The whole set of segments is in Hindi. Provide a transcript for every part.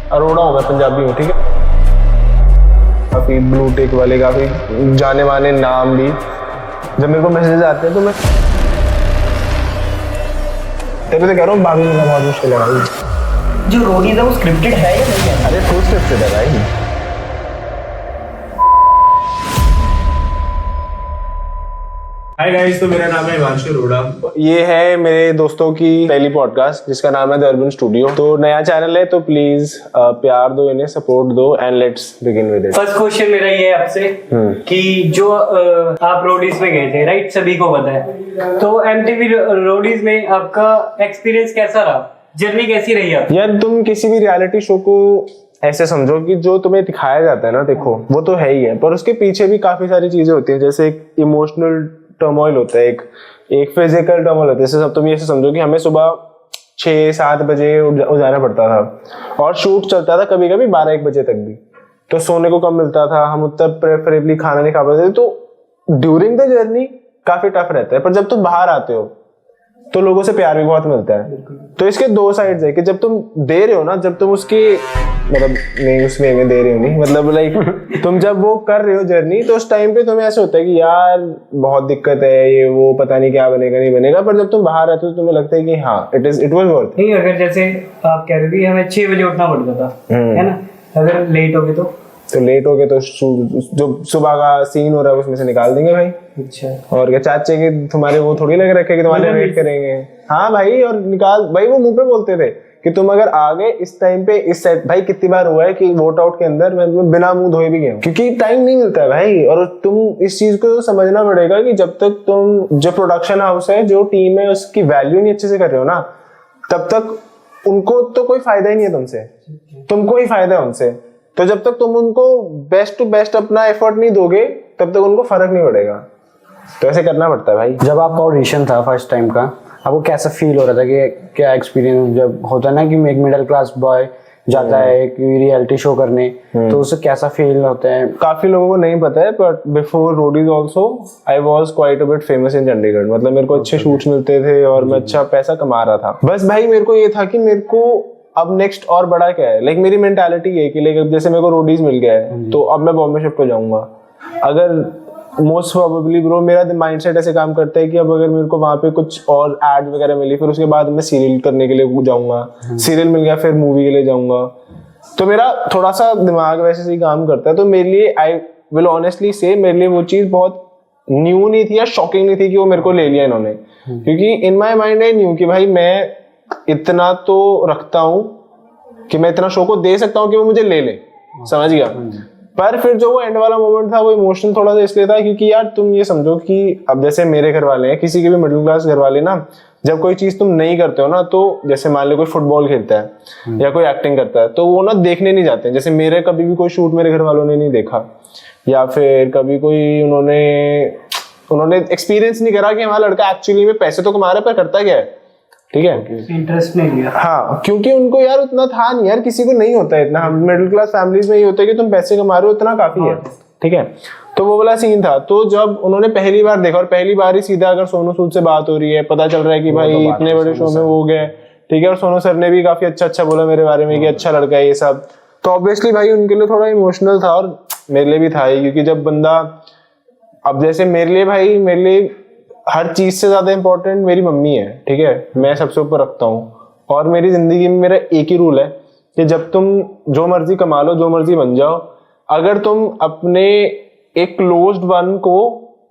अरोड़ा हूँ, मैं पंजाबी हूँ, ठीक है। काफ़ी ब्लू टिक वाले काफ़ी जाने माने नाम भी, जब मेरे को मैसेज आते हैं तो मैं तेरे तो कह रहा हूँ भागने का बहुत मुश्किल है भाई। जो रोडीज है वो स्क्रिप्टेड है या नहीं है? अरे फुल स्क्रिप्टेड है भाई। हाय गाइस, तो मेरा नाम है हिमांशु अरोड़ा। ये है मेरे दोस्तों की पहली पॉडकास्ट जिसका नाम है द अर्बन स्टूडियो। तो नया चैनल है तो प्लीज प्यार दो, इन्हें सपोर्ट दो and let's begin with it. First question मेरा ये है आपसे कि जो आप रोडीज में गए थे, राइट, सभी को पता है, तो एमटीवी रोडीज में आपका एक्सपीरियंस कैसा रहा, जर्नी कैसी रही आपकी? यार तुम किसी भी रियलिटी शो को ऐसे समझो कि जो तुम्हें दिखाया जाता है ना, देखो वो तो है ही है, पर उसके पीछे भी काफी सारी चीजें होती हैं। जैसे एक इमोशनल टर्मोइल होता है, एक फिजिकल टर्मोइल होता है। जैसे सब तुम ये समझो कि हमें सुबह 6-7 बजे उठ जाना पड़ता था और शूट चलता था कभी कभी 12-1 बजे तक भी, तो सोने को कम मिलता था, हम उतना प्रेफरेबली खाना नहीं खा पाते थे। तो ड्यूरिंग द जर्नी काफी टफ रहता है, पर जब तुम बाहर आते हो तो लोगों से प्यार भी बहुत मिलता है। तो इसके दो साइड्स है कि जब तुम दे रहे हो ना, जब तुम उसकी मतलब नहीं उस वे में दे रहे हो, नहीं मतलब लाइक तुम जब वो कर रहे हो जर्नी, तो उस टाइम पे तुम्हें ऐसे होता है कि यार बहुत दिक्कत है, ये वो पता नहीं क्या बनेगा नहीं बनेगा, पर जब तुम बाहर आते हो तो तुम्हें लगता है कि हाँ इट वाज वर्थ। नहीं, अगर जैसे आप कह रहे थे हमें 6 बजे उठना पड़ता था, है ना, अगर लेट हो गए तो लेट हो गए तो जो सुबह का सीन हो रहा है उसमें से निकाल देंगे भाई। अच्छा, और क्या चाचे के तुम्हारे वो थोड़ी लग रखे कि तुम्हारे वेट करेंगे। हाँ भाई, और निकाल भाई, वो मुंह पे बोलते थे कि तुम अगर आ गए इस टाइम पे इस सेट। भाई कितनी बार हुआ है कि वोट आउट के अंदर मैं बिना मुंह धोए भी गया हूं, क्योंकि टाइम नहीं मिलता है भाई। और तुम इस चीज को समझना पड़ेगा कि जब तक तुम जो प्रोडक्शन हाउस है, जो टीम है, उसकी वैल्यू नहीं अच्छे से कर रहे हो ना, तब तक उनको तो कोई फायदा ही नहीं है तुमसे, तुमको ही फायदा है उनसे। तो जब तक तुम उनको बेस्ट टू बेस्ट अपना एफर्ट नहीं दोगे तब तक उनको फर्क नहीं पड़ेगा। तो ऐसे करना पड़ता है भाई। जब आपका ऑडिशन था फर्स्ट टाइम का, आपको कैसा फील हो रहा था? कि क्या एक्सपीरियंस जब होता है ना कि एक मिडिल क्लास बॉय जाता है एक रियलिटी शो करने, तो उससे कैसा फील होता है? काफी लोगों को नहीं पता है, but before Roadies also I was quite a bit famous in Chandigarh. मतलब मेरे को अच्छे शूट्स मिलते थे और मैं अच्छा पैसा कमा रहा था। बस भाई मेरे को ये था कि मेरे को अब नेक्स्ट और बड़ा क्या है, लाइक मेरी मेंटालिटी है कि लाइक जैसे मेरे को रोडीज मिल गया है तो अब मैं बॉम्बे शिफ्ट हो जाऊंगा। अगर मोस्ट प्रोबेबली ब्रो मेरा माइंडसेट ऐसे काम करता है कि अब अगर मेरे को वहां पे कुछ और एड वगैरह मिली, फिर उसके बाद मैं सीरियल करने के लिए जाऊंगा, सीरियल मिल गया फिर मूवी के लिए जाऊंगा। तो मेरा थोड़ा सा दिमाग वैसे ही काम करता है। तो मेरे लिए आई विल ऑनेस्टली से मेरे लिए वो चीज बहुत न्यू नहीं थी या शॉकिंग नहीं थी कि वो मेरे को ले लिया इन्होंने, क्योंकि इन माई माइंड आई न्यू कि भाई मैं इतना तो रखता हूं कि मैं इतना शो को दे सकता हूं कि वो मुझे ले ले, समझ गया। पर फिर जो वो एंड वाला मोमेंट था वो इमोशनल थोड़ा सा इसलिए था क्योंकि यार तुम ये समझो कि अब जैसे मेरे घर वाले हैं, किसी के भी मिडिल क्लास घर वाले ना, जब कोई चीज तुम नहीं करते हो ना, तो जैसे मान लो कोई फुटबॉल खेलता है या कोई एक्टिंग करता है, तो वो ना देखने नहीं जाते हैं। जैसे मेरे कभी भी कोई शूट मेरे घर वालों ने नहीं देखा, या फिर कभी कोई उन्होंने एक्सपीरियंस नहीं करा कि हमारा लड़का एक्चुअली में पैसे तो कमा रहा है पर करता क्या है, ठीक है, इंटरेस्ट नहीं लिया। हाँ, क्योंकि उनको यार उतना था नहीं यार, किसी को नहीं होता है इतना। हम मिडिल क्लास फैमिलीज में ये होता है कि तुम पैसे कमा रहे हो इतना काफी है, ठीक है। तो वो वाला सीन था। तो जब उन्होंने पहली बार देखा और पहली बार ही सीधा अगर सोनू सूद से बात हो रही है, पता चल रहा है कि भाई इतने बड़े शो में वो गए, ठीक है, और सोनू सर ने भी काफी अच्छा बोला मेरे बारे में कि अच्छा लड़का है ये सब, तो ऑब्वियसली भाई उनके लिए थोड़ा इमोशनल था और मेरे लिए भी था ही। क्योंकि जब बंदा, अब जैसे मेरे लिए हर चीज से ज्यादा इंपॉर्टेंट मेरी मम्मी है, ठीक है, मैं सबसे ऊपर रखता हूँ। और मेरी जिंदगी में मेरा एक ही रूल है कि जब तुम जो मर्जी कमा लो, जो मर्जी बन जाओ, अगर तुम अपने एक क्लोज्ड वन को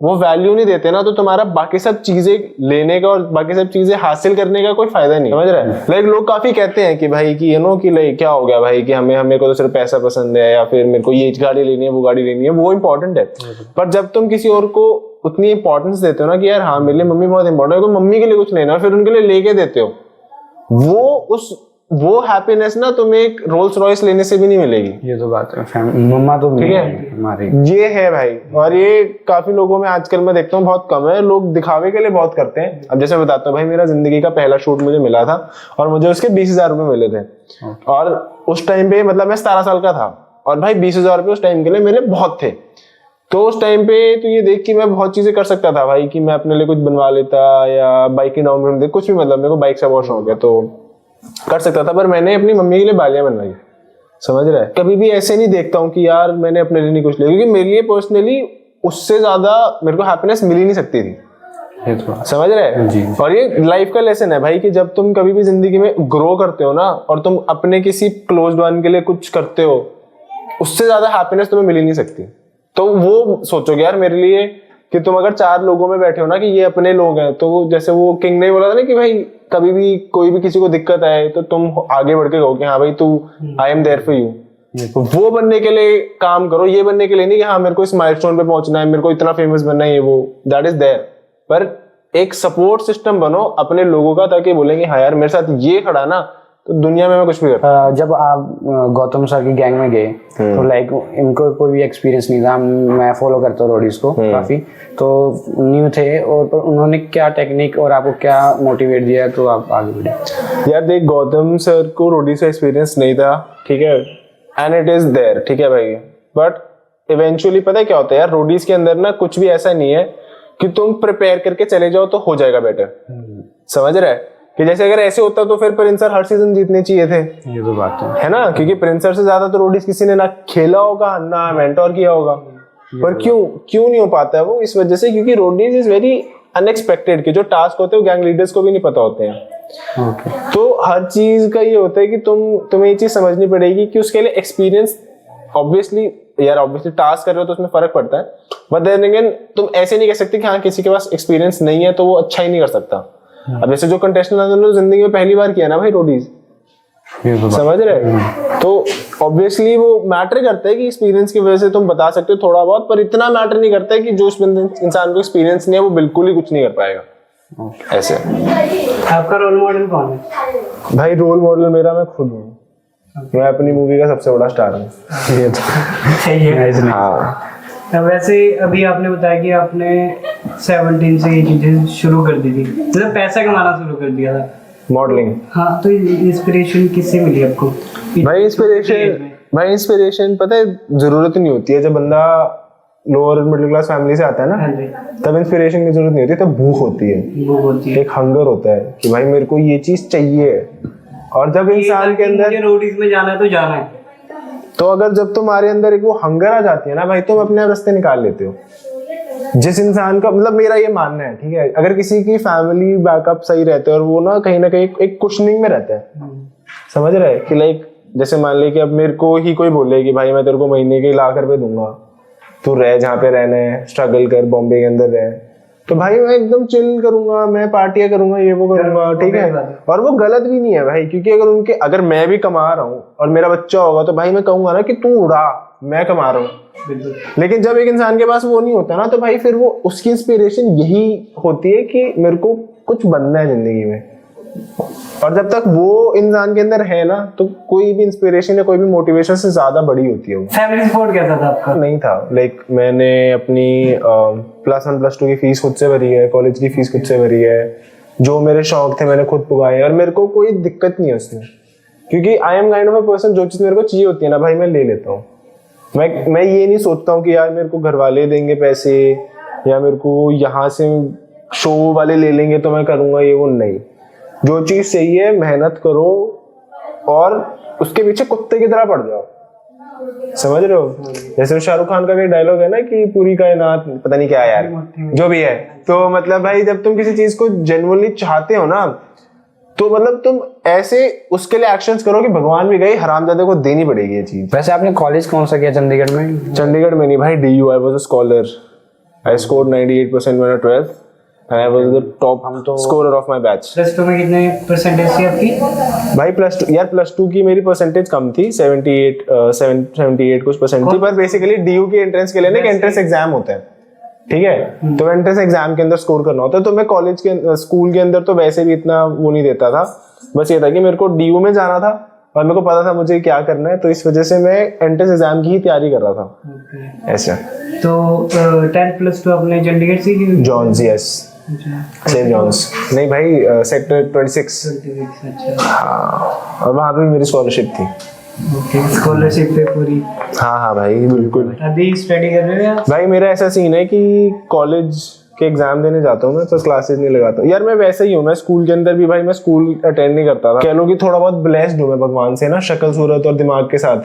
वो वैल्यू नहीं देते ना, तो तुम्हारा बाकी सब चीजें लेने का और बाकी सब चीजें हासिल करने का कोई फायदा नहीं, समझ रहे हैं। लाइक लोग काफी कहते हैं कि भाई कि कि लाइक क्या हो गया भाई कि हमें को तो सिर्फ पैसा पसंद है, या फिर मेरे को ये गाड़ी लेनी है, वो गाड़ी लेनी है, वो इंपॉर्टेंट है। पर जब तुम किसी और को उतनी इंपॉर्टेंस देते हो ना कि यार हाँ मेरे लिए मम्मी बहुत इंपॉर्टेंट है, मम्मी के लिए कुछ लेना फिर उनके लिए लेके देते हो, वो हैप्पीनेस ना तुम्हें एक रोल्स रॉयस लेने से भी नहीं मिलेगी। ये तो बात है, मम्मा तो ठीक है हमारी, ये है भाई। और ये काफी लोगों में आजकल मैं देखता हूँ बहुत कम है, लोग दिखावे के लिए बहुत करते हैं। अब जैसे बताता हूँ भाई, मेरा जिंदगी का पहला शूट मुझे मिला था और मुझे उसके 20,000 रुपए मिले थे। और उस टाइम पे मतलब मैं 17 साल का था और भाई 20,000 रुपए उस टाइम के लिए मेरे बहुत थे। तो उस टाइम पे तो ये देख कि मैं बहुत चीजें कर सकता था भाई, कि मैं अपने लिए कुछ बनवा लेता या बाइक की डाउन पेमेंट, कुछ भी, मतलब मेरे को बाइक से बहुत शौक है तो कर सकता था। पर मैंने अपनी मम्मी के लिए बालियां बनवाई, समझ रहा है? कभी भी ऐसे नहीं देखता हूँ कि यार मैंने अपने लिए नहीं कुछ लिया, क्योंकि मेरे लिए पर्सनली उससे ज्यादा मेरे को हैप्पीनेस मिल ही नहीं सकती थी। ये तो समझ रहे हैं? और ये लाइफ का लेसन है भाई कि जब तुम कभी भी जिंदगी में ग्रो करते हो ना, और तुम अपने किसी क्लोज वन के लिए कुछ करते हो, उससे ज्यादा हैप्पीनेस तुम्हें मिल ही नहीं सकती। तो वो सोचोगे यार मेरे लिए कि तुम अगर 4 लोगों में बैठे हो ना कि ये अपने लोग हैं, तो जैसे वो किंग ने बोला था ना कि भाई कभी भी कोई भी किसी को दिक्कत आए तो तुम आगे बढ़ के कहो कि हाँ भाई तू, I am there for you. वो बनने के लिए काम करो, ये बनने के लिए नहीं कि हाँ मेरे को इस माइलस्टोन पे पहुंचना है, मेरे को इतना फेमस बनना है, ये वो, दैट इज देयर। पर एक सपोर्ट सिस्टम बनो अपने लोगों का, ताकि बोलेंगे हाँ यार मेरे साथ ये खड़ा ना, तो दुनिया में मैं कुछ भी कर। जब आप गौतम सर की गैंग में गए तो लाइक इनको कोई भी एक्सपीरियंस नहीं था, मैं फॉलो करता हूँ रोडीज को काफी, तो न्यू थे, और उन्होंने क्या टेक्निक और आपको क्या मोटिवेट दिया तो आप आगे बढ़े? यार देख, गौतम सर को रोडीज का एक्सपीरियंस नहीं था, ठीक है, एंड इट इज देयर, ठीक है भाई, बट इवेंचुअली पता है क्या होता है यार, रोडीज के अंदर ना कुछ भी ऐसा नहीं है कि तुम प्रिपेयर करके चले जाओ तो हो जाएगा बेटर। समझ रहे हैं? कि जैसे अगर ऐसे होता तो फिर प्रिंस सर हर सीजन जीतने चाहिए थे। ये तो बात है ना, क्योंकि प्रिंस सर से ज्यादा तो रोडीज किसी ने ना खेला होगा ना मेंटोर किया होगा। पर क्यों नहीं हो पाता है वो? इस वजह से क्योंकि रोडीज इज वेरी अनएक्सपेक्टेड, कि जो टास्क होते हैं वो गैंग लीडर्स को भी नहीं पता होते हैं। तो हर चीज का ये होता है कि तुम्हें ये चीज समझनी पड़ेगी कि उसके लिए एक्सपीरियंस, ऑब्वियसली टास्क कर रहे हो तो उसमें फर्क पड़ता है, बट देन अगेन तुम ऐसे नहीं कह सकते कि हाँ किसी के पास एक्सपीरियंस नहीं है तो वो अच्छा ही नहीं कर सकता। अब जैसे जो कंटेस्टेंट उन्होंने जिंदगी में पहली बार किया ना भाई रोडीज, समझ रहे? तो ऑब्वियसली वो मैटर करता है कि एक्सपीरियंस की वजह से तुम बता सकते हो थोड़ा बहुत, पर इतना मैटर नहीं करता है कि जो इंसान को एक्सपीरियंस नहीं है वो बिल्कुल ही कुछ नहीं कर पाएगा। ऐसे आपका रोल मॉडल कौन है? भाई रोल मॉडल मेरा मैं खुद हूँ, मैं अपनी मूवी का सबसे बड़ा स्टार हूँ। सही है। हाँ वैसे अभी आपने बताया कि आपने 17 से ये चीजें शुरू कर दी थी, मतलब पैसा कमाना शुरू कर दिया था, मॉडलिंग। हाँ, तो इंस्पिरेशन किससे मिली आपको? भाई इंस्पिरेशन पता है जरूरत नहीं होती है, जब बंदा लोअर मिडिल क्लास फैमिली से आता है ना, तब इंस्पिरेशन की जरूरत नहीं होती, तब भूख होती है, एक हंगर होता है कि भाई मेरे को ये चीज चाहिए। और जब इंसान के अंदर रोडीज में जाना है तो जाना है, तो अगर जब तुम्हारे अंदर एक वो हंगर आ जाती है ना भाई, तुम अपने रास्ते निकाल लेते हो। जिस इंसान का, मतलब मेरा ये मानना है, ठीक है, अगर किसी की फैमिली बैकअप सही रहते हैं और वो ना कहीं एक कुशनिंग में रहता है, समझ रहे कि लाइक जैसे मान ली कि अब मेरे को ही कोई बोले कि भाई मैं तेरे को महीने के ₹1,00,000 दूंगा, तू रह जहाँ पे रहना है, स्ट्रगल कर, बॉम्बे के अंदर रह, तो भाई मैं एकदम चिल करूंगा, मैं पार्टियां करूंगा, ये वो करूंगा, ठीक है। और वो गलत भी नहीं है भाई, क्योंकि अगर मैं भी कमा रहा हूँ और मेरा बच्चा होगा तो भाई मैं कहूंगा ना कि तू उड़ा, मैं कमा रहा हूँ। लेकिन जब एक इंसान के पास वो नहीं होता ना, तो भाई फिर वो उसकी इंस्पिरेशन यही होती है कि मेरे को कुछ बनना है जिंदगी में। और जब तक वो इंसान के अंदर है ना, तो कोई भी इंस्पिरेशन या कोई भी मोटिवेशन से ज्यादा बड़ी होती है वो। फैमिली सपोर्ट कैसा था आपका? नहीं था, लाइक मैंने अपनी +1 +2 की फीस खुद से भरी है, कॉलेज की फीस खुद से भरी है, जो मेरे शौक थे मैंने खुद पुगाए, और मेरे को कोई दिक्कत नहीं है उसमें, क्योंकि I am kind of a person, जो चीज मेरे को चाहिए होती है ना भाई मैं ले लेता हूँ। मैं ये नहीं सोचता हूँ कि यार मेरे को घर वाले देंगे पैसे, या मेरे को यहाँ से शो वाले ले लेंगे तो मैं करूंगा, ये वो नहीं। जो चीज सही है मेहनत करो और उसके पीछे कुत्ते की तरह पड़ जाओ, समझ रहे हो? जैसे शाहरुख खान का भी डायलॉग है ना कि पूरी कायनात, पता नहीं क्या है यार, जो भी है, तो मतलब भाई जब तुम किसी चीज को जेन्युइनली चाहते हो ना, तो मतलब तुम ऐसे उसके लिए एक्शंस करो कि भगवान भी गए, हरामजादे को देनी पड़ेगी ये चीज। वैसे आपने कॉलेज कौन सा किया चंडीगढ़ में? चंडीगढ़ में नहीं भाई, DU, I was a scholar, I scored 98% when I 12th and I was the top scorer of my batch। +2 में कितने परसेंटेज थी आपकी? भाई +2 की मेरी परसेंटेज कम थी, 78 कुछ परसेंट थी, पर बेसिकली DU की एंट्रेंस के लिए ना एक एंट्रेंस एग्जाम होता है, ठीक है, तो एंट्रेंस एग्जाम के अंदर स्कोर करना होता है। तो मैं कॉलेज के स्कूल के अंदर तो वैसे भी इतना वो नहीं देता था, बस ये था कि मेरे को DU में जाना था और मेरे को पता था मुझे क्या करना है, तो इस वजह से मैं एंट्रेंस एग्जाम की ही तैयारी कर रहा था। ऐसा तो 10 +2 आपने चंडीगढ़ से की? जॉन्स, यस, सेंट जॉन्स, नहीं भाई सेक्टर 26। हाँ, और वहाँ पे मेरी स्कॉलरशिप थी। स्कॉलरशिप पे पूरी? हाँ भाई बिल्कुल। अभी स्टडी कर रहे हो? भाई मेरा ऐसा सीन है कि कॉलेज कि एग्जाम देने जाता हूँ मैं, पर क्लासेस नहीं लगाता हूँ। यार मैं वैसे ही हूँ, मैं स्कूल के अंदर भी भाई मैं स्कूल अटेंड नहीं करता था। कह लो कि थोड़ा बहुत ब्लेस्ड हूँ मैं भगवान से ना, शक्ल सूरत और दिमाग के साथ।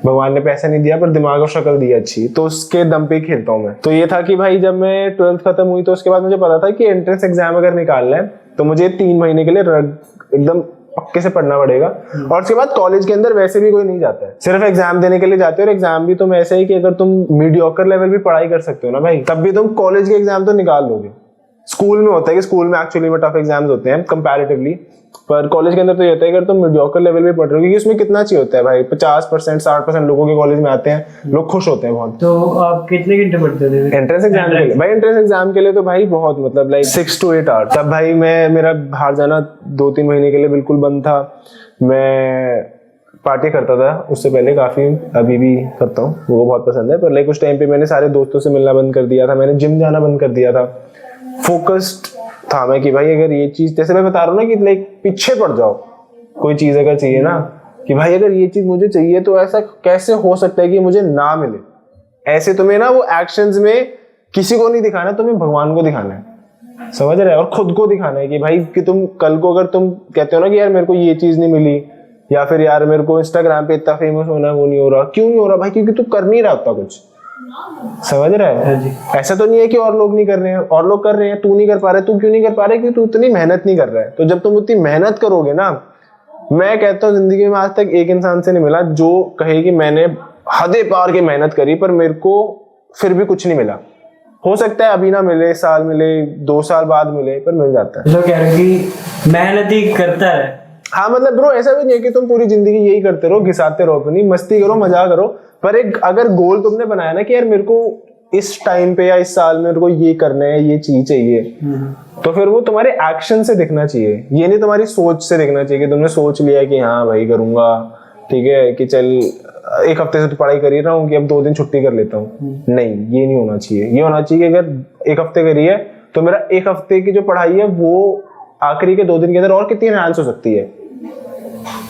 भगवान ने पैसा नहीं दिया पर दिमाग और शक्ल दी अच्छी, तो उसके दम पे खेलता हूँ मैं। तो ये था कि भाई जब मैं 12th खत्म हुई तो उसके बाद मुझे पता था कि एंट्रेंस एग्जाम अगर निकालना है तो मुझे 3 महीने के लिए एकदम पक्के से पढ़ना पड़ेगा। और उसके बाद कॉलेज के अंदर वैसे भी कोई नहीं जाता है, सिर्फ एग्जाम देने के लिए जाते हो। और एग्जाम भी तुम ऐसे ही कि अगर तुम मीडियोकर लेवल भी पढ़ाई कर सकते हो ना भाई, तब भी तुम कॉलेज के एग्जाम तो निकाल लोगे। स्कूल में होता है कि स्कूल में एक्चुअली में टफ एग्जाम्स होते हैं कंपैरेटिवली, पर कॉलेज के अंदर तो ये होता है अगर तुम मीडियोकर लेवल पे पढ़ रहे हो, क्योंकि उसमें कितना चाहिए होता है भाई, 50% 60% लोगों के कॉलेज में आते हैं, लोग खुश होते हैं बहुत। तो आप कितने घंटे पढ़ते थे एंट्रेंस एग्जाम के लिए? भाई एंट्रेंस एग्जाम के लिए तो भाई बहुत मतलब लाइक 6 to 8 आवर्स। तब भाई मेरा बाहर जाना 2-3 महीने के लिए बिल्कुल बंद था। मैं पार्टी करता था उससे पहले काफी, अभी भी करता हूँ, वो बहुत पसंद है। पर लाइक उस टाइम पे मैंने सारे दोस्तों से मिलना बंद कर दिया था, मैंने जिम जाना बंद कर दिया था। फोकस्ड था मैं कि भाई अगर ये चीज, जैसे मैं बता रहा हूँ ना कि लाइक पीछे पड़ जाओ, कोई चीज अगर चाहिए ना कि भाई अगर ये चीज मुझे चाहिए तो ऐसा कैसे हो सकता है कि मुझे ना मिले। ऐसे तुम्हें ना वो एक्शंस में किसी को नहीं दिखाना, तुम्हें भगवान को दिखाना है, समझ रहे हैं? और खुद को दिखाना है कि भाई कि तुम कल को अगर तुम कहते हो ना कि यार मेरे को ये चीज नहीं मिली, या फिर यार मेरे को इंस्टाग्राम पे इतना फेमस होना है वो नहीं हो रहा, क्यों नहीं हो रहा भाई? क्योंकि तू कर नहीं रहा होता कुछ, समझ रहा है? ऐसा तो नहीं है कि और लोग नहीं कर रहे हैं, और लोग कर रहे हैं, तू नहीं कर पा रहा है। तू क्यों नहीं कर पा रहा है? क्योंकि तू इतनी मेहनत नहीं कर रहा है। तो जब तुम उतनी मेहनत करोगे ना, मैं कहता हूँ जिंदगी में आज तक एक इंसान से नहीं मिला जो कहे कि मैंने हदे पार के मेहनत करी पर मेरे को फिर भी कुछ नहीं मिला। हो सकता है अभी ना मिले, साल मिले, 2 साल बाद मिले, पर मिल जाता है। तो कह रहे कि मेहनत ही करता है। हाँ मतलब ब्रो ऐसा भी नहीं है कि तुम पूरी जिंदगी यही करते रहो, घिसाते रहो, अपनी मस्ती करो, मजा करो, पर एक अगर गोल तुमने बनाया ना कि यार मेरे को इस टाइम पे या इस साल में मेरे को ये करना है, ये चीज चाहिए, तो फिर वो तुम्हारे एक्शन से दिखना चाहिए। ये नहीं तुम्हारी सोच से दिखना चाहिए कि तुमने सोच लिया कि हाँ भाई करूंगा, ठीक है कि चल 1 हफ्ते से तो पढ़ाई कर ही रहा हूँ कि अब 2 दिन छुट्टी कर लेता हूँ। नहीं, ये नहीं होना चाहिए। ये होना चाहिए कि अगर 1 हफ्ते करी है तो मेरा 1 हफ्ते की जो पढ़ाई है वो आखिरी के 2 दिन के अंदर और कितनी एनहांस हो सकती है,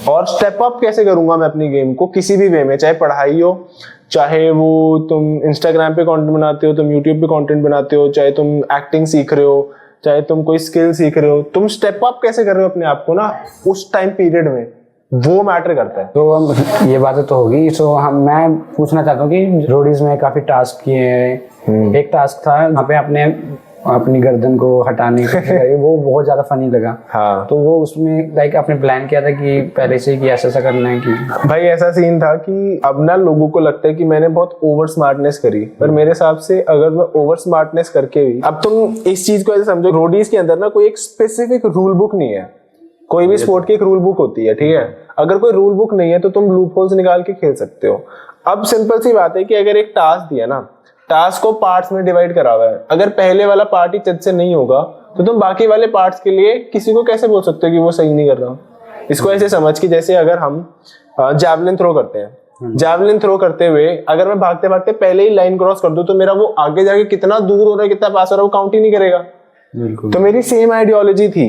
और स्टेप अप कैसे करूंगा मैं अपनी गेम को किसी भी वे में, चाहे पढ़ाई हो, चाहे वो तुम इंस्टाग्राम पे कंटेंट बनाते हो, तुम यूट्यूब पे कंटेंट बनाते हो, चाहे तुम एक्टिंग सीख रहे हो, चाहे तुम कोई स्किल सीख रहे हो, तुम स्टेप अप कैसे कर रहे हो अपने आप को ना उस टाइम पीरियड में, वो मैटर करता है। तो ये बातें तो होगी। सो मैं पूछना चाहता हूँ कि रोडीज में काफी टास्क किए हैं। एक टास्क था वहाँ पे अपनी गर्दन को हटाने के वो बहुत ज्यादा फनी लगा। हाँ। तो वो उसमें लाइक आपने प्लान किया था कि पहले से ही ऐसा करना है कि भाई ऐसा सीन था कि अब ना लोगों को लगता है कि मैंने बहुत ओवर स्मार्टनेस करी, पर मेरे हिसाब से अगर मैं ओवर स्मार्टनेस करके भी, अब तुम इस चीज को ऐसे समझो, रोडीज के अंदर ना कोई एक स्पेसिफिक रूल बुक नहीं है। कोई भी स्पोर्ट की एक रूल बुक होती है, ठीक है? अगर कोई रूल बुक नहीं है तो तुम लूप होल्स निकाल के खेल सकते हो। अब सिंपल सी बात है कि अगर एक टास्क दिया ना, टास्क को पार्ट्स में डिवाइड करा हुआ है, अगर पहले वाला पार्ट ही चज से नहीं होगा तो तुम बाकी वाले पार्ट्स के लिए किसी को कैसे बोल सकते हो कि वो सही नहीं कर रहा? इसको ऐसे समझ कि जैसे अगर हम जैवलिन थ्रो करते हैं, जैवलिन थ्रो करते हुए अगर मैं भागते भागते पहले ही लाइन क्रॉस कर दूं तो मेरा वो आगे जाके कितना दूर हो रहा है, कितना पास हो रहा है, वो काउंट ही नहीं करेगा। बिल्कुल। तो मेरी सेम आइडियोलॉजी थी,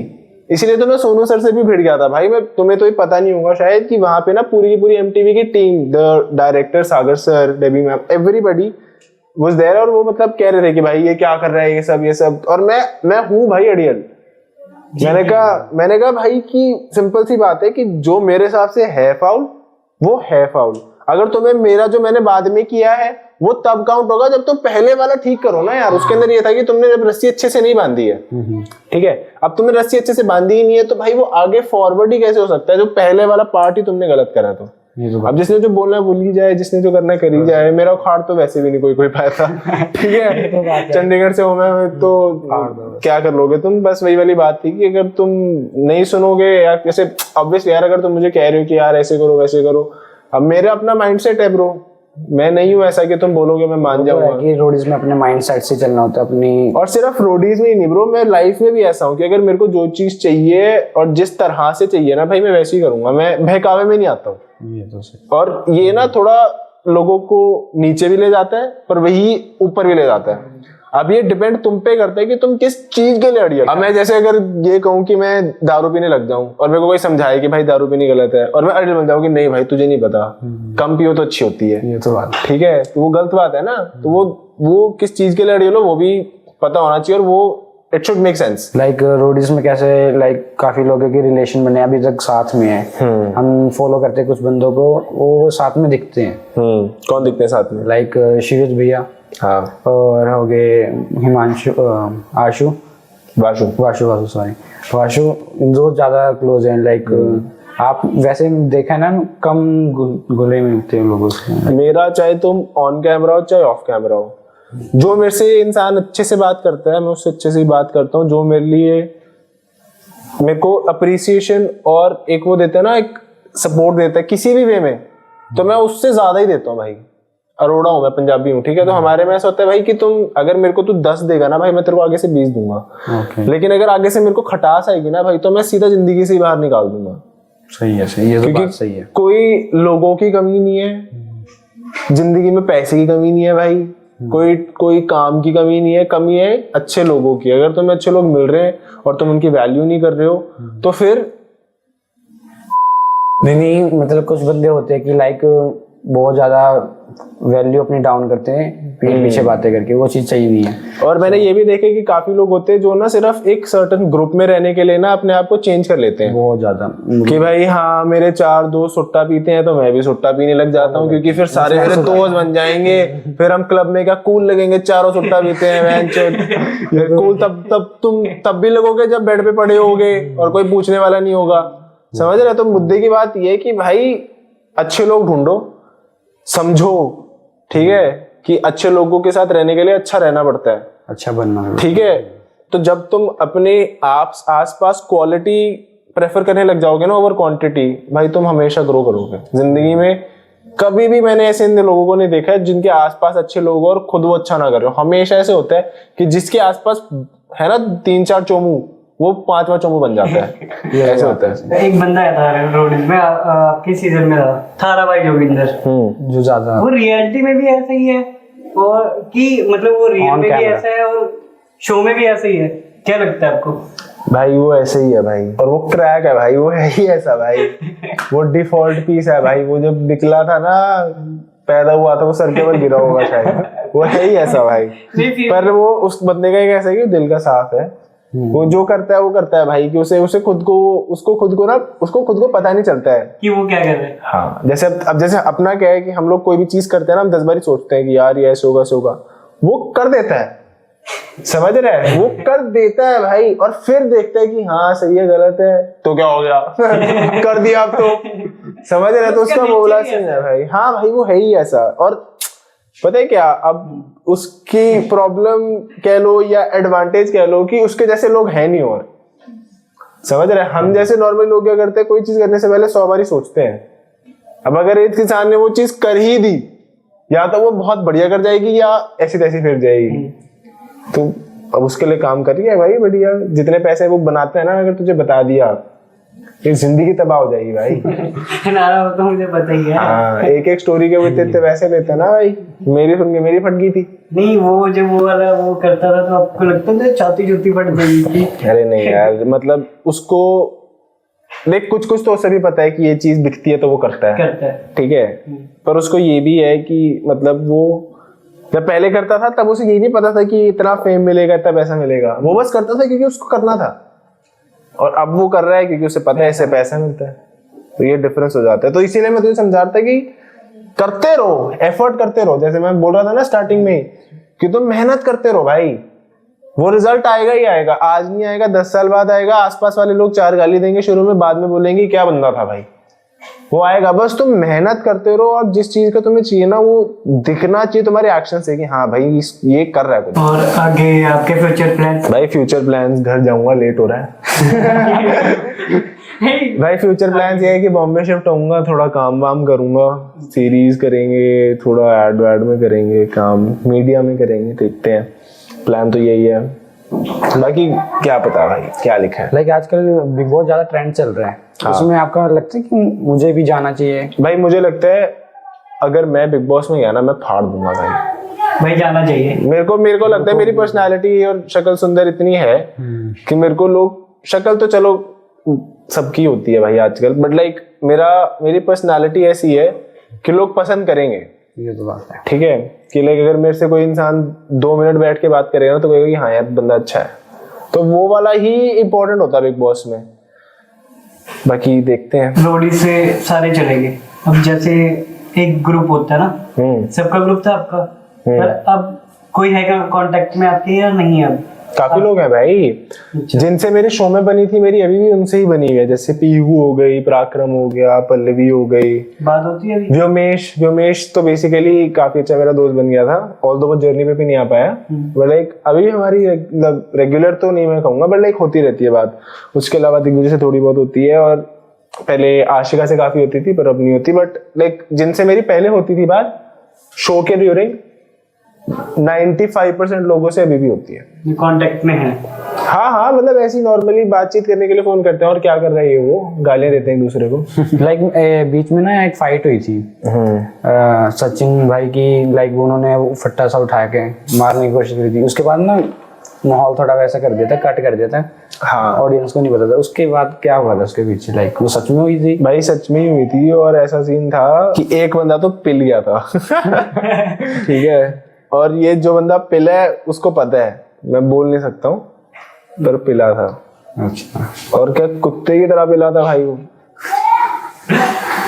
इसलिए तो मैं सोनू सर से भी भिड़ गया था भाई। मैं तुम्हें तो ये पता नहीं होगा शायद कि वहां पे ना पूरी की पूरी एमटीवी की टीम, the director Sagar sir, Debbie ma'am, everybody was there, और वो मतलब कह रहे थे कि भाई ये क्या कर रहा है, ये सब। और मैं हूँ भाई अड़ियल। मैंने कहा भाई कि सिंपल सी बात है कि जो मेरे हिसाब से है फाउल वो है फाउल। अगर तुम्हें मेरा जो मैंने बाद में किया है वो तब काउंट होगा जब तुम पहले वाला ठीक करो ना यार। उसके अंदर ये था कि तुमने जब रस्सी अच्छे से नहीं बांधी है, ठीक है, अब तुमने रस्सी अच्छे से बांधी ही नहीं है तो भाई वो आगे फॉरवर्ड ही कैसे हो सकता है जो पहले वाला पार्ट ही तुमने गलत करा। तो अब जिसने जो बोलना है भूल ही जाए, जिसने जो करना है कर ही जाए। मेरा उखाड़ तो वैसे भी नहीं कोई पाया था, ठीक है। चंडीगढ़ से हूं मैं, तो क्या कर लोगे तुम? बस वही वाली बात थी कि अगर तुम नहीं सुनोगे या जैसे ऑब्वियसली यार, अगर तुम मुझे कह रहे हो कि यार ऐसे करो वैसे करो, अब मेरा अपना माइंडसेट है ब्रो, मैं नहीं हूँ ऐसा कि तुम बोलोगे मैं मान जाऊंगा। कि रोडीज में अपने माइंड सेट से चलना होता है अपनी। और सिर्फ रोडीज में ही नहीं ब्रो, मैं लाइफ में भी ऐसा हूँ कि अगर मेरे को जो चीज चाहिए और जिस तरह से चाहिए ना भाई, मैं वैसे ही करूंगा। मैं बहकावे में नहीं आता हूँ। ये तो सही। और ये ना थोड़ा लोगों को नीचे भी ले जाता है पर वही ऊपर भी ले जाता है। अब ये डिपेंड तुम पे करता है कि तुम किस चीज के लिए अड़ी। अब मैं जैसे अगर ये कहूँ कि मैं दारू पीने लग जाऊं और मेरे को कोई समझाए कि भाई दारू पीनी गलत है, और मैं अड़ी बन जाऊँ कि नहीं भाई तुझे नहीं पता, कम पियो तो अच्छी होती है, ये तो बात ठीक है, तो वो गलत बात है ना। तो वो किस चीज के लिए अड़ी लो वो भी पता होना चाहिए और वो it should make sense. Like Roadies में कैसे लाइक काफी लोगों के रिलेशन बने अभी तक साथ में है, हम फॉलो करते हैं कुछ बंदों को, वो साथ में दिखते हैं। कौन दिखते हैं साथ में? लाइक शिवित भैया, हाँ, और हो गए हिमांशु, आशु, वाशु सॉरी वाशु, दो ज्यादा क्लोज हैं। लाइक आप वैसे देखा है ना, कम गुले मिलते हैं लोगों से। मेरा चाहे तुम ऑन कैमरा हो चाहे ऑफ कैमरा हो, जो मेरे से इंसान अच्छे से बात करता है मैं उससे अच्छे से ही बात करता हूँ। जो मेरे को अप्रिसिएशन और एक वो देता है ना, एक सपोर्ट देता है किसी भी वे में, तो मैं उससे ज्यादा ही देता हूँ भाई। अरोड़ा हूँ मैं, पंजाबी हूँ, ठीक है, तो हमारे में ऐसा होता है भाई कि तुम अगर मेरे को तू 10 देगा ना भाई, मैं तेरे को आगे से 20 दूंगा। लेकिन अगर आगे से मेरे को खटास आएगी ना भाई, तो मैं सीधा जिंदगी से ही बाहर निकाल दूंगा। सही है, सही है, तो बात सही है। कोई लोगों की कमी नहीं है जिंदगी में, पैसे की कमी नहीं है भाई, कोई काम की कमी नहीं है, कमी है अच्छे लोगों की। अगर तुम्हें अच्छे लोग मिल रहे हैं और तुम उनकी वैल्यू नहीं कर रहे हो तो फिर नहीं, मतलब कुछ बंदे होते हैं कि लाइक बहुत ज्यादा वैल्यू अपनी डाउन करते हैं पीठ पीछे बातें करके, वो चीज चाहिए नहीं है। और मैंने ये भी देखे कि काफी लोग होते हैं जो ना सिर्फ एक सर्टेन ग्रुप में रहने के लिए ना अपने आप को चेंज कर लेते हैं बहुत ज्यादा, कि भाई हाँ मेरे 4 दोस्त सुट्टा पीते हैं तो मैं भी सुट्टा पीने लग जाता हूँ, क्योंकि फिर सारे मेरे दोस्त बन जाएंगे, फिर हम क्लब में क्या कूल लगेंगे, चारों सुट्टा पीते हैं कूल। तब तुम तब भी लगोगे जब बेड पे पड़े होगे और कोई पूछने वाला नहीं होगा, समझ रहे? तो मुद्दे की बात ये है कि भाई अच्छे लोग ढूंढो, समझो, ठीक है, कि अच्छे लोगों के साथ रहने के लिए अच्छा रहना पड़ता है, अच्छा बनना है, ठीक है। तो जब तुम अपने आसपास क्वालिटी प्रेफर करने लग जाओगे ना ओवर क्वांटिटी, भाई तुम हमेशा ग्रो करोगे जिंदगी में। कभी भी मैंने ऐसे इन लोगों को नहीं देखा है जिनके आसपास अच्छे लोग हो और खुद वो अच्छा ना कर रहे हो। हमेशा ऐसे होता है कि जिसके आसपास है ना 3-4 चोमू, वो 5वां चोमू बन जाता है। ऐसे होता है। एक बंदा था रोडीज में, आपके सीजन में था, थारा भाई जोगिंदर, जो ज्यादा वो रियलिटी में भी ऐसा ही है और कि मतलब वो रियल में भी ऐसा है और शो में भी ऐसा ही है, क्या लगता है आपको? भाई वो ऐसे ही है भाई, और वो क्रैक है भाई, वो है ही ऐसा भाई, वो डिफॉल्ट पीस है भाई। वो जब निकला था ना, पैदा हुआ था, वो सर के ऊपर गिरा होगा शायद, वो है ही ऐसा भाई। पर वो उस बंदे का एक ऐसा है कि दिल का साफ है, वो जो करता है वो करता है भाई, कि उसे खुद को पता नहीं चलता है कि वो क्या कर रहे हैं। हाँ, जैसे अपना क्या है कि हम लोग कोई भी चीज करते हैं ना, हम 10 बार सोचते हैं कि यार ये ऐसे होगा, वो कर देता है, समझ रहे हैं, वो कर देता है भाई, और फिर देखता है कि हाँ सही है गलत है तो क्या हो गया कर दिया अब तो, समझ रहे हैं, तो उसका बोला सीन है भाई। हाँ भाई वो है ही ऐसा। और पता है क्या, अब उसकी प्रॉब्लम कह लो या एडवांटेज कह लो कि उसके जैसे लोग हैं नहीं, और समझ रहे हैं, हम जैसे नॉर्मल लोग क्या करते हैं, कोई चीज करने से पहले 100 बार ही सोचते हैं। अब अगर एक किसान ने वो चीज कर ही दी, या तो वो बहुत बढ़िया कर जाएगी या ऐसी तैसी फिर जाएगी, तो अब उसके लिए काम करिए भाई बढ़िया। जितने पैसे वो बनाते हैं ना, अगर तुझे बता दिया, ये जिंदगी तबाह हो जाएगी भाई। नारा तो मुझे पता ही है। हाँ, एक स्टोरी के वो इतने पैसे लेते हैं ना भाई, मेरी सुन के मेरी फट गई थी। नहीं, वो जब वो वाला वो करता था तो आपको लगता था छाती जूती फट गई थी? अरे नहीं यार, मतलब उसको देख, कुछ तो उसे भी पता है कि ये चीज बिकती है तो वो करता है, ठीक है। पर उसको ये भी है कि मतलब वो जब पहले करता था तब उसे ये नहीं पता था कि इतना फेम मिलेगा, इतना पैसा मिलेगा, वो बस करता था क्योंकि उसको करना था। और अब वो कर रहा है क्योंकि उसे पता है इससे पैसा मिलता है, तो ये डिफरेंस हो जाता है। तो इसीलिए मैं तुझे समझाता कि करते रहो, एफर्ट करते रहो। जैसे मैं बोल रहा था ना स्टार्टिंग में कि तुम मेहनत करते रहो भाई, वो रिजल्ट आएगा ही आएगा। आज नहीं आएगा 10 साल बाद आएगा। आसपास वाले लोग 4 गाली देंगे शुरू में, बाद में बोलेंगे क्या बंदा था भाई, वो आएगा। बस तुम मेहनत करते रहो और जिस चीज का तुम्हें चाहिए ना, वो दिखना चाहिए तुम्हारे एक्शन से कि हाँ भाई ये कर रहा है कुछ। और आगे आपके फ्यूचर प्लान्स? भाई फ्यूचर प्लान्स, घर जाऊंगा, लेट हो रहा है भाई फ्यूचर प्लान्स ये है कि बॉम्बे शिफ्ट होऊंगा, थोड़ा काम वाम करूंगा, सीरीज करेंगे, थोड़ा एड में करेंगे, काम मीडिया में करेंगे, देखते हैं। प्लान तो यही है, बाकी क्या पता भाई क्या लिखा है। लाइक आजकल बिग बॉस ज्यादा ट्रेंड चल रहा है, उसमें आपका लगता है कि मुझे भी जाना चाहिए? भाई मुझे लगता है अगर मैं बिग बॉस में गया ना, मैं फाड़ दूंगा भाई जाना चाहिए। मेरे को लगता है मेरी पर्सनालिटी और शक्ल सुंदर इतनी है कि मेरे को लोग, शक्ल तो चलो सबकी होती है भाई आजकल, बट लाइक मेरी पर्सनालिटी ऐसी है कि लोग पसंद करेंगे। ये तो बात है। ठीक है, कि लाइक अगर मेरे से कोई इंसान 2 मिनट बैठ के बात करेगा ना तो कहेगा कि हाँ यार बंदा अच्छा है, तो वो वाला ही इम्पोर्टेंट होता है बिग बॉस में। बाकी देखते हैं। रोडी से सारे चले गए, अब जैसे एक ग्रुप होता है ना, सबका ग्रुप था आपका, पर अब कोई है क्या कांटेक्ट में आपके या नहीं? अब काफी लोग हैं भाई जिनसे मेरी शो में बनी थी, मेरी अभी भी उनसे ही बनी हुई है। जैसे पीहू हो गई, पराक्रम हो गया, पल्लवी हो गई, बात होती है अभी? व्योमेश तो बेसिकली काफी अच्छा मेरा दोस्त बन गया था, ऑल्दो वो जर्नी पे भी नहीं आ पाया, बट लाइक अभी भी हमारी मतलब रेगुलर तो नहीं मैं कहूंगा, बट लाइक होती रहती है बात। उसके अलावा दिग्विजय से थोड़ी बहुत होती है, और पहले आशिका से काफी होती थी पर अब नहीं होती। बट लाइक जिनसे मेरी पहले होती थी बात शो के ड्यूरिंग, 95% लोगों से अभी भी होती है। कांटेक्ट में है? हाँ, मतलब ऐसी नॉर्मली बातचीत करने के लिए फोन करते हैं, और क्या कर रही है वो, गालियां देते हैं एक दूसरे को। लाइक बीच में ना एक फाइट हुई थी सचिन भाई की, लाइक उन्होंने वो फट्टा सा उठा के मारने की कोशिश करी थी। उसके बाद ना माहौल थोड़ा वैसा कर देता, कट कर देता, हाँ, ऑडियंस को नहीं पता था। उसके बाद क्या हुआ था उसके पीछे? लाइक वो सच में हुई थी? भाई सच में ही हुई थी, और ऐसा सीन था कि एक बंदा तो पिल गया था। ठीक है, और ये जो बंदा पिला है उसको पता है, मैं बोल नहीं सकता हूँ, पर पिला था। अच्छा, और क्या कुत्ते की तरह पिला था भाई वो,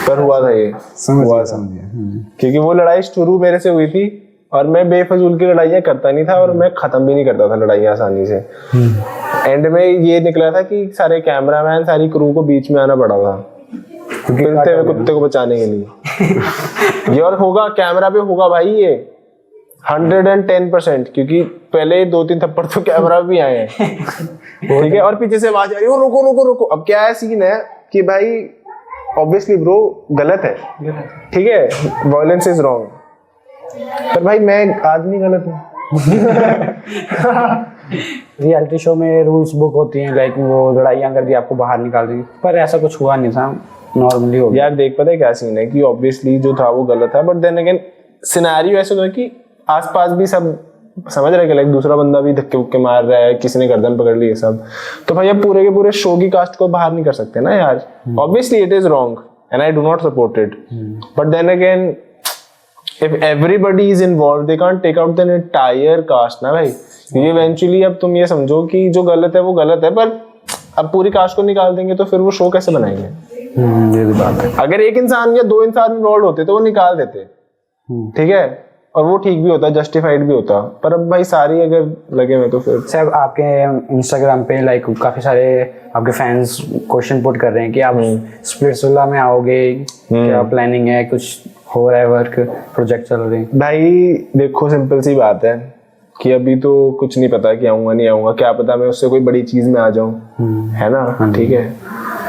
पर हुआ था ये, हुआ था। क्योंकि वो लड़ाई शुरू मेरे से हुई थी, और मैं बेफजूल की लड़ाइयाँ करता नहीं था, और मैं खत्म भी नहीं करता था लड़ाइयाँ आसानी से। एंड में ये निकला था कि सारे कैमरामैन, सारी क्रू को बीच में आना पड़ा था पिलते हुए कुत्ते को बचाने के लिए। ये और होगा, कैमरा पे होगा भाई ये 110%, क्योंकि पहले 2-3 थप्पड़ तो कैमरा भी आए हैं। ठीक है, और पीछे से आवाज आ रही है रुको रुको रुको। अब क्या है सीन है कि भाई ऑब्वियसली ब्रो गलत है, ठीक है, वायलेंस इज रॉन्ग, पर भाई मैं आदमी गलत हूँ। रियलिटी शो में रूल्स बुक होती हैं, लाइक वो लड़ाइयाँ कर दी, आपको बाहर निकाल दी, पर ऐसा कुछ हुआ नहीं था, नॉर्मली हो गया। यार देख, पता है क्या सीन है कि ऑब्वियसली जो था वो गलत था, बट देन अगेन सिनेरियो ऐसा था कि आसपास भी सब समझ रहे कि लाइक दूसरा बंदा भी धक्के उक्के मार रहा है, किसी ने गर्दन पकड़ ली, ये सब। तो भाई अब पूरे के पूरे शो की कास्ट को बाहर नहीं कर सकते ना यार। Obviously it is wrong and I do not support it, but then again if everybody is involved they can't take out the entire cast ना भाई। ये इवेंचुअली अब तुम ये समझो कि जो गलत है वो गलत है, पर अब पूरी कास्ट को निकाल देंगे तो फिर वो शो कैसे बनाएंगे? ये भी बात है। अगर एक इंसान या 2 इंसान इन्वॉल्व होते तो वो निकाल देते, ठीक है, और वो ठीक भी होता, जस्टिफाइड भी होता, पर अब भाई सारी अगर लगे हुए तो फिर। सर आपके इंस्टाग्राम पे लाइक काफी सारे आपके फैंस क्वेश्चन पुट कर रहे हैं कि आप स्प्लिट्सविला में आओगे, क्या प्लानिंग है, कुछ हो रहा है वर्क, प्रोजेक्ट चल रहे हैं? भाई देखो सिंपल सी बात है कि अभी तो कुछ नहीं पता कि आऊंगा नहीं आऊंगा, क्या पता मैं उससे कोई बड़ी चीज में आ जाऊं, है ना, ठीक है,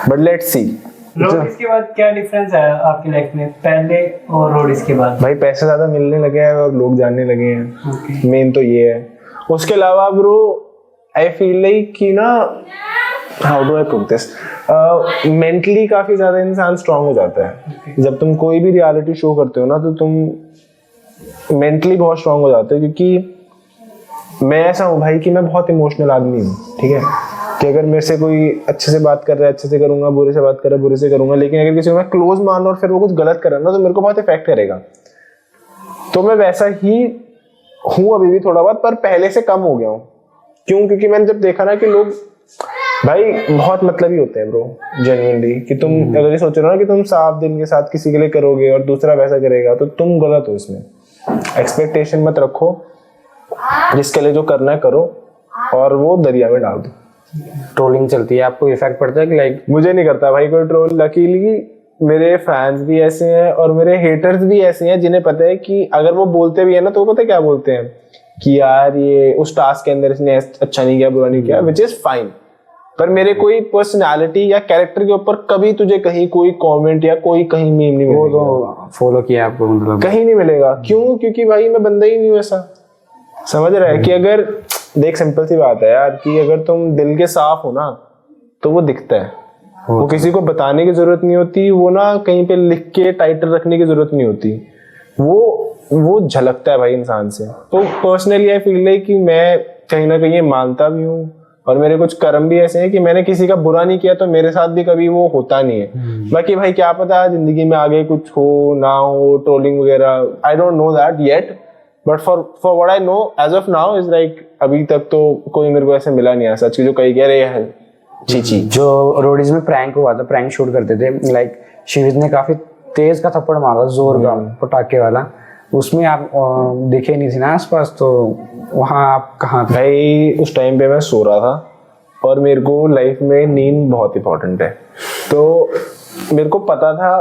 बट लेट्स सी। रोडीज के बाद क्या डिफरेंस है आपकी लाइफ में, पहले और रोडीज के बाद? भाई पैसे ज्यादा मिलने लगे हैं और लोग जानने लगे हैं, मेन तो ये है। उसके अलावा ब्रो आई फील लाइक कि ना, how do I put this, mentally काफी ज्यादा इंसान स्ट्रांग हो जाता है। जब तुम कोई भी रियलिटी शो करते हो ना तो तुम मेंटली बहुत स्ट्रांग हो जाते हो, क्योंकि मैं ऐसा हूँ भाई कि मैं बहुत इमोशनल आदमी हूँ, ठीक है, कि अगर मेरे से कोई अच्छे से बात कर रहा है अच्छे से करूंगा, बुरे से बात कर रहा है बुरे से करूंगा, लेकिन अगर किसी को मैं क्लोज मान और फिर वो कुछ गलत कर रहा है ना तो मेरे को बहुत इफेक्ट करेगा। तो मैं वैसा ही हूँ अभी भी थोड़ा बहुत, पर पहले से कम हो गया हूँ। क्यों? क्योंकि मैंने जब देखा ना कि लोग भाई बहुत मतलबी होते हैं ब्रो, जेन्युइनली, कि तुम अगर ये सोच रहे हो ना कि तुम साफ दिल के साथ किसी के लिए करोगे और दूसरा वैसा करेगा तो तुम गलत हो। इसमें एक्सपेक्टेशन मत रखो, जिसके लिए जो करना है करो और वो दरिया में डाल दो। ट्रोलिंग चलती है, आपको इफेक्ट पड़ता है कि लाइक? मुझे नहीं करता भाई कोई ट्रोल, लकीली मेरे फैंस भी ऐसे हैं और मेरे हेटर्स भी ऐसे हैं जिन्हें पता है कि अगर वो बोलते भी है ना तो वो पता है क्या बोलते हैं कि यार ये उस टास्क के अंदर इसने अच्छा नहीं किया, बुरा नहीं किया, विच इज फाइन। पर मेरे कोई पर्सनालिटी या कैरेक्टर के ऊपर कभी तुझे कहीं कोई कमेंट या कोई कहीं मीम नहीं मिलेगा। वो तो फॉलो किया आपको, मतलब कहीं नहीं मिलेगा। क्यों? क्योंकि भाई मैं बंदा ही नहीं हूँ ऐसा, समझ रहा है? कि अगर देख सिंपल सी बात है यार कि अगर तुम दिल के साफ हो ना तो वो दिखता है, वो किसी को बताने की जरूरत नहीं होती, वो ना कहीं पे लिख के टाइटल रखने की जरूरत नहीं होती, वो झलकता है भाई इंसान से। तो पर्सनली आई फील लाइक कि मैं कहीं ना कहीं मानता भी हूँ और मेरे कुछ कर्म भी ऐसे हैं कि मैंने किसी का बुरा नहीं किया तो मेरे साथ भी कभी वो होता नहीं है। बाकी भाई क्या पता जिंदगी में आगे कुछ हो ना हो, ट्रोलिंग वगैरह, I don't know that yet, but for what I know as of now is like अभी तक तो कोई मेरे को ऐसे मिला नहीं है सच की जो कहीं कह रहे हैं चीची। जो रोडीज में प्रैंक हुआ था, प्रैंक शूट करते थे, लाइक शिविज ने काफी तेज का थप्पड़ मारा, जोर का पटाखे वाला, उसमें आप दिखे नहीं थे ना आसपास, तो वहाँ आप कहाँ थे? भाई उस टाइम पे मैं सो रहा था और मेरे को लाइफ में नींद बहुत इंपॉर्टेंट है, तो मेरे को पता था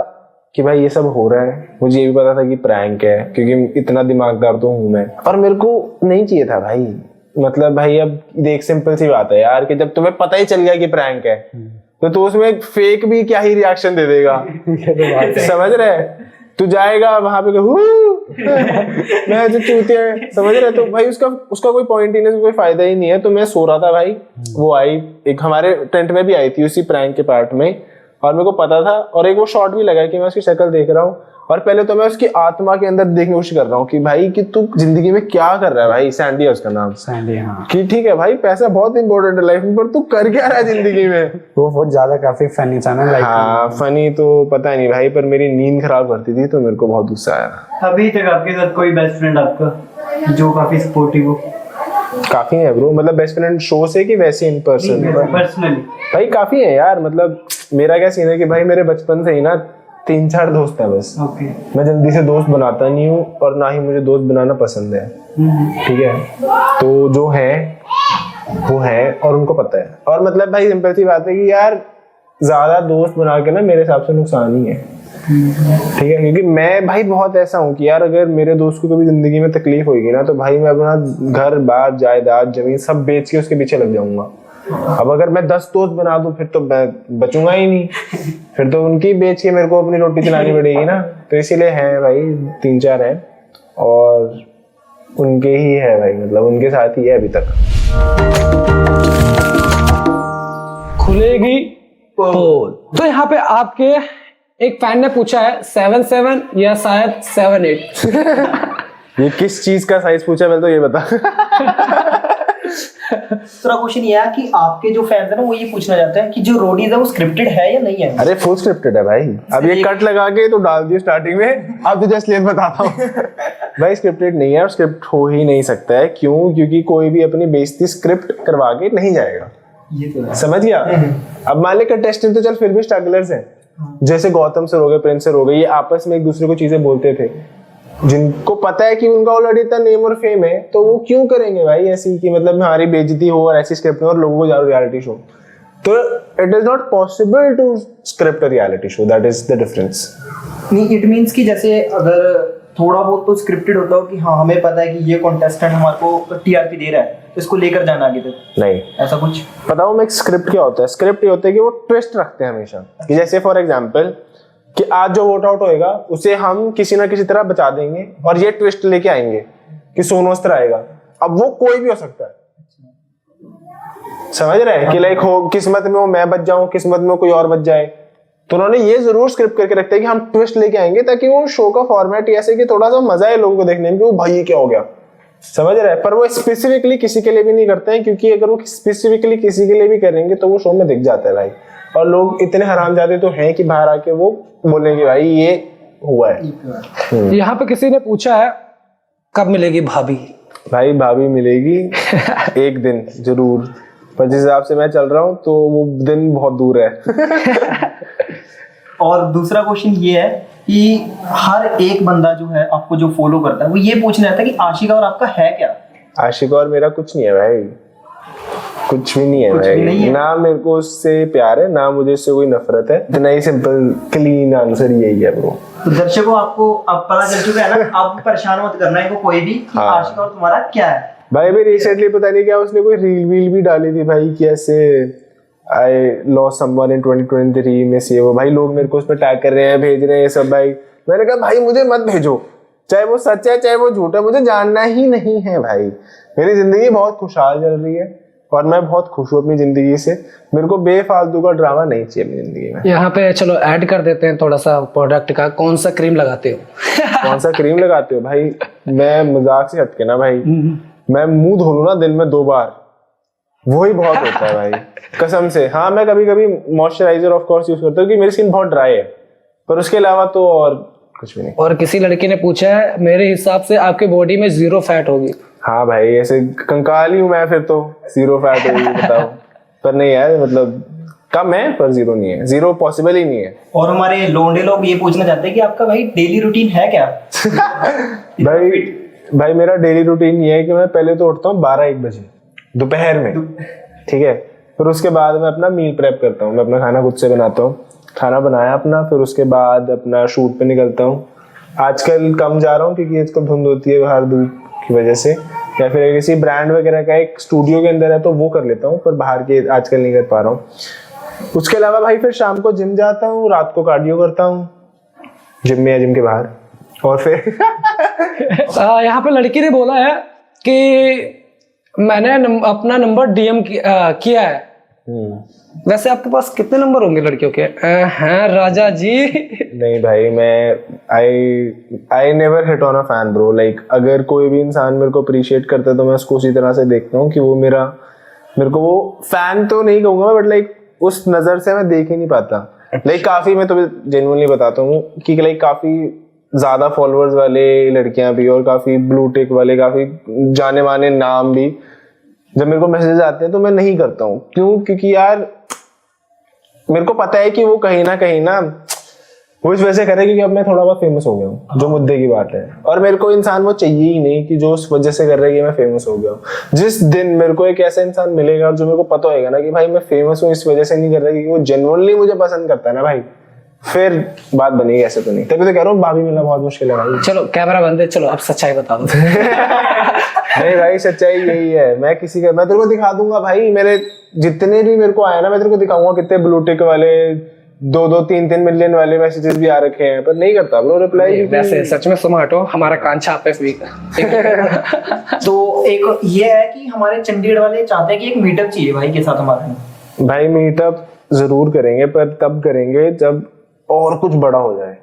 कि भाई ये सब हो रहा है, मुझे ये भी पता था कि प्रैंक है क्योंकि इतना दिमागदार तो हूँ मैं, और मेरे को नहीं चाहिए था भाई। मतलब भाई अब देख सिंपल सी बात है यार कि जब तुम्हें पता ही चल गया कि प्रैंक है तो तू उसमें फेक भी क्या ही रिएक्शन दे देगा। समझ रहे, तू जाएगा वहां पे मैं जो चूतिया, समझ रहे, तो भाई उसका कोई पॉइंट ही नहीं, कोई फायदा ही नहीं है। तो मैं सो रहा था भाई, वो आई एक हमारे टेंट में भी आई थी उसी प्रैंक के पार्ट में, और मेरे को पता था, और एक वो शॉट भी लगा कि मैं उसकी शक्ल देख रहा हूँ, और पहले तो मैं उसकी आत्मा के अंदर देखने की कोशिश कर रहा हूँ कि भाई कि तू जिंदगी में क्या कर रहा है। भाई सैंडी है उसका नाम, सैंडी, हाँ, कि ठीक है भाई पैसा बहुत इंपॉर्टेंट है लाइफ में, पर तू कर क्या रहा है जिंदगी में। वो बहुत ज्यादा काफी फनी था ना, लाइक हाँ फनी तो पता नहीं भाई, पर मेरी नींद खराब करती थी तो मेरे को बहुत गुस्सा आया। अभी तक आपके साथ कोई बेस्ट फ्रेंड आपका जो काफी सपोर्टिव हो? काफी है ब्रो, मतलब बेस्ट फ्रेंड शो से कि वैसे इन पर्सन? पर्सनली भाई काफी है यार, मतलब मेरा क्या सीन है कि भाई मेरे बचपन से ही ना 3-4 दोस्त हैं बस। ओके। मैं जल्दी से दोस्त बनाता नहीं हूँ और ना ही मुझे दोस्त बनाना पसंद है, ठीक है, तो जो है वो है और उनको पता है। और मतलब भाई सिंपल सी बात है कि यार ज्यादा दोस्त बना के ना मेरे हिसाब से नुकसान ही है, ठीक है, क्योंकि मैं भाई बहुत ऐसा हूँ कि यार अगर मेरे दोस्त को कभी जिंदगी में तकलीफ होगी ना तो भाई मैं अपना घर बार जायदाद जमीन सब बेच के उसके पीछे लग जाऊंगा। अब अगर मैं 10 दोस्त बना दूं फिर तो मैं बचूंगा ही नहीं, फिर तो उनकी बेच के मेरे को अपनी रोटी चलानी पड़ेगी ना। तो इसीलिए है भाई 3-4 हैं और उनके ही है भाई, मतलब उनके साथ ही है अभी तक। खुलेगी पोल। तो यहाँ पे आपके एक फैन ने पूछा है 7-7 या शायद 7-8। ये किस चीज का साइज पूछा पहले तो ये बता। दूसरा क्वेश्चन ये है कि आपके जो फैंस है ना वो ये पूछना चाहते हैं कि जो रोडीज है वो स्क्रिप्टेड है या नहीं है? अरे फुल स्क्रिप्टेड है भाई, अब ये कट लगा के तो डाल दियो स्टार्टिंग में, अब तुझे असलियत बताता हूँ। भाई स्क्रिप्टेड नहीं है और स्क्रिप्ट हो ही नहीं सकता है, क्यों? क्योंकि कोई भी अपनी बेइज्जती स्क्रिप्ट करवा के नहीं जाएगा, ये तो है। समझ गया। अब मान ले कंटेस्टेंट तो चल फिर भी स्ट्रगलर्स हैं, जैसे गौतम सर हो गए, प्रिंस सर हो गए, ये आपस में एक दूसरे को चीजें बोलते थे, जिनको पता है कि उनका ऑलरेडी इतना नेम और फेम है तो वो क्यों करेंगे भाई ऐसी कि मतलब हमारी बेइज्जती हो और ऐसी स्क्रिप्ट में और लोगों को जाओ रियलिटी शो। तो it is not possible to script a reality show, that is the difference. नहीं, इट मींस कि जैसे अगर थोड़ा बहुत तो स्क्रिप्टेड होता हो कि हाँ हमें पता है कि ये कॉन्टेस्टेंट हमारे को टीआरपी दे रहा है तो इसको लेकर जाना आगे तक, नहीं ऐसा कुछ बताओ मैं स्क्रिप्ट क्या होता है। स्क्रिप्ट ये होता है कि वो ट्विस्ट रखते हैं हमेशा, कि जैसे फॉर एग्जांपल कि आज जो वोट आउट होएगा उसे हम किसी ना किसी तरह बचा देंगे और ये ट्विस्ट लेके आएंगे कि सोनू अस्त्र आएगा। अब वो कोई भी हो सकता है, समझ रहे हैं कि लाइक हो किस्मत में वो मैं बच जाऊं, किस्मत में कोई और बच जाए। तो उन्होंने ये जरूर स्क्रिप्ट करके रखते हैं कि हम ट्विस्ट लेके आएंगे ताकि वो शो का फॉर्मेट ऐसे कि थोड़ा सा मजा है लोगों को देखने में कि वो भाई ये क्या हो गया, समझ रहे हैं। पर वो स्पेसिफिकली किसी के लिए भी नहीं करते हैं, क्योंकि अगर वो स्पेसिफिकली किसी के लिए भी करेंगे तो वो शो में दिख जाता है भाई, और लोग इतने हरामजादे तो हैं कि बाहर आके वो बोलेंगे भाई ये हुआ है। यहाँ पे किसी ने पूछा है कब मिलेगी भाभी? भाई भाभी मिलेगी एक दिन जरूर, पर जिस हिसाब से मैं चल रहा हूँ तो वो दिन बहुत दूर है। और दूसरा क्वेश्चन ये है कि हर एक बंदा जो है आपको जो फॉलो करता है वो ये पूछना चाहता है कि आशिका और आपका है क्या? आशिक और मेरा कुछ नहीं है भाई, कुछ भी नहीं है कुछ भाई, भी नहीं है। ना मेरे को उससे प्यार है ना मुझे उससे कोई नफरत है, इतना ही सिंपल क्लीन आंसर यही है ब्रो। तो दर्शकों आपको अब पता चल चुका है ना, आप परेशान मत करना है कोई भी कि हाँ। आशिका और तुम्हारा क्या है। भाई अभी रिसेंटली पता नहीं क्या उसने कोई रील वील भी डाली थी भाई कि ऐसे आई लॉस्ट समवन इन 2023 में से वो, भाई लोग मेरे को उस पर टैग कर रहे हैं, भेज रहे हैं ये सब। भाई मैंने कहा भाई मुझे मत भेजो, चाहे वो सच है चाहे वो झूठ है, मुझे जानना ही नहीं है भाई। मेरी जिंदगी बहुत खुशहाल चल रही है और मैं बहुत खुश हूँ अपनी जिंदगी से, मेरे को बेफालतू का ड्रामा नहीं चाहिए अपनी जिंदगी में। यहाँ पे चलो ऐड कर देते हैं थोड़ा सा प्रोडक्ट का, कौन सा क्रीम लगाते हो? कौन सा क्रीम लगाते हो भाई? मैं मजाक से हटके ना भाई, मैं मुंह धो लूं ना दिन में 2 बार, वही बहुत होता है भाई, कसम से। हाँ मैं कभी कभी मॉइस्चराइजर ऑफ कोर्स यूज करता हूँ कि मेरी स्किन बहुत ड्राई है, पर उसके अलावा तो और कुछ भी नहीं। और किसी लड़की ने पूछा है मेरे हिसाब से आपके बॉडी में 0 फैट होगी। हाँ भाई ऐसे कंकाल ही हूँ मैं, फिर तो 0 फैट होगी बताओ। पर नहीं यार, मतलब कम है पर 0 नहीं है, 0 पॉसिबल ही नहीं है। और हमारे लोंडे लोग ये पूछना चाहते हैं कि आपका भाई डेली रूटीन है क्या? भाई मेरा डेली रूटीन ये है कि मैं पहले तो उठता हूँ 12-1 बजे दोपहर में, ठीक है। फिर उसके बाद मैं अपना मील प्रेप करता हूँ, मैं अपना खाना खुद से बनाता हूँ, खाना बनाया अपना, फिर उसके बाद अपना शूट पे निकलता हूँ। आजकल कम जा रहा हूँ क्योंकि आजकल धुंध होती है बाहर धूप की वजह से, या फिर किसी ब्रांड वगैरह का एक स्टूडियो के अंदर है तो वो कर लेता हूँ, पर बाहर के आजकल नहीं कर पा रहा हूँ। उसके अलावा भाई फिर शाम को जिम जाता हूँ, रात को कार्डियो करता हूँ जिम में या जिम के बाहर। और फिर यहाँ पे लड़की ने बोला है कि मैंने अपना नंबर डीएम किया है। वैसे आपके पास कितने नंबर होंगे लड़कियों के? हैं राजा जी? नहीं भाई, मैं I never hit on a fan bro. Like अगर कोई भी इंसान मेरे को अप्रिशिएट करता है तो मैं उसको उसी तरह से देखता हूँ कि वो मेरे को वो फैन तो नहीं कहूंगा, बट लाइक उस नजर से मैं देख ही नहीं पाता। लाइक काफी, मैं तुम्हें जेन्युइनली बताता हूँ कि लाइक काफी ज्यादा फॉलोअर्स वाले लड़कियां भी और काफी ब्लू टिक वाले काफी जाने माने नाम भी जब मेरे को मैसेज आते हैं तो मैं नहीं करता हूँ। क्यों? क्योंकि यार मेरे को पता है कि वो कहीं ना वो इस वजह से करे क्योंकि अब मैं थोड़ा बहुत फेमस हो गया हूँ, जो मुद्दे की बात है। और मेरे को इंसान वो चाहिए ही नहीं कि जो उस वजह से कर रहा है कि मैं फेमस हो गया हूँ। जिस दिन मेरे को एक ऐसा इंसान मिलेगा जो मेरे को पता होगा ना कि भाई मैं फेमस हूँ इस वजह से नहीं कर रहा, क्योंकि वो जेन्युइनली मुझे पसंद करता है ना भाई, फिर बात बनेगी। ऐसे तो नहीं, तभी तो कह रहा हूँ भाभी मिलना बहुत मुश्किल है भाई। चलो कैमरा बंद है, चलो अब सच्चाई बता दो। नहीं भाई सच्चाई यही है, मैं तेरे को दिखा दूंगा भाई। मेरे जितने भी मेरे को आए ना मैं तेरे को दिखाऊंगा कितने ब्लू टिक वाले 2-2, 3-3 मिलियन वाले मैसेजेस भी आ रखे हैं, पर नहीं करता ब्रो रिप्लाई। वैसे सच में स्मार्ट हो, हमारा कान छाप है। तो एक ये है कि हमारे चंडीगढ़ वाले चाहते हैं कि एक मीटअप चाहिए भाई के साथ हमारे। भाई मीटअप जरूर करेंगे, पर तब करेंगे जब और कुछ बड़ा हो जाए।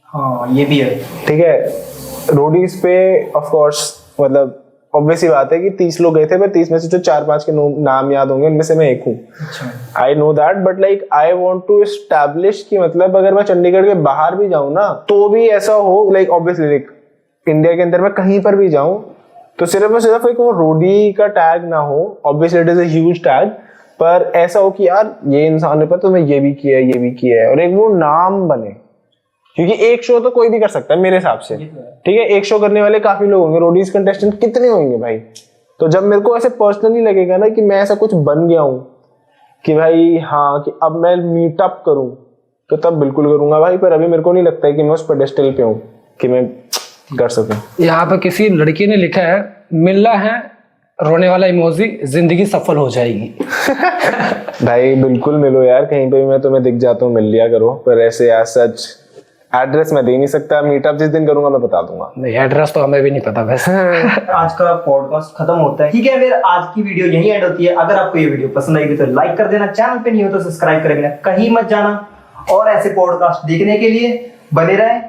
हाँ ये भी है। ठीक है, रोडीज पे ऑफ कोर्स मतलब ऑब्वियस ही बात है कि 30 लोग गए थे, पर 30 में से जो 4-5 के नाम याद होंगे उनमें से मैं एक हूँ। I know that, but like I want to establish कि मतलब अगर मैं चंडीगढ़ के बाहर भी जाऊँ ना तो भी ऐसा हो, लाइक ऑब्वियसली लाइक इंडिया के अंदर मैं कहीं पर भी जाऊँ तो सिर्फ और सिर्फ एक वो रोडी का टैग ना हो। Obviously it is a huge tag, पर ऐसा हो कि यार ये इंसान ने पर तो मैं ये भी किया है और एक वो नाम बने। क्योंकि एक शो तो कोई भी कर सकता है मेरे हिसाब से, ठीक है। एक शो करने वाले काफी लोग होंगे, रोडीज कंटेस्टेंट कितने होंगे भाई। तो जब मेरे को ऐसे पर्सनली लगेगा ना कि मैं ऐसा कुछ बन गया हूँ कि भाई हाँ कि अब मैं मीटअप करूँ तो तब बिल्कुल करूंगा भाई। पर अभी मेरे को नहीं लगता है कि मैं उस पेडेस्टल पे हूँ कि मैं कर सकूं। यहाँ पे किसी लड़की ने लिखा है मिलना है रोने वाला इमोजी, जिंदगी सफल हो जाएगी। भाई बिल्कुल मिलो यार, कहीं पे भी मैं तुम्हें दिख जाता हूँ मिल लिया करो। पर ऐसे यार सच एड्रेस मैं दे नहीं सकता, मीटअप जिस दिन करूंगा मैं बता दूंगा। नहीं एड्रेस तो हमें भी नहीं पता वैसे। आज का पॉडकास्ट खत्म होता है, ठीक है। फिर आज की वीडियो यहीं एंड होती है। अगर आपको ये वीडियो पसंद आई तो लाइक कर देना, चैनल पे नहीं हो तो सब्सक्राइब कर देना, कहीं मत जाना। और ऐसे पॉडकास्ट देखने के लिए बने रहे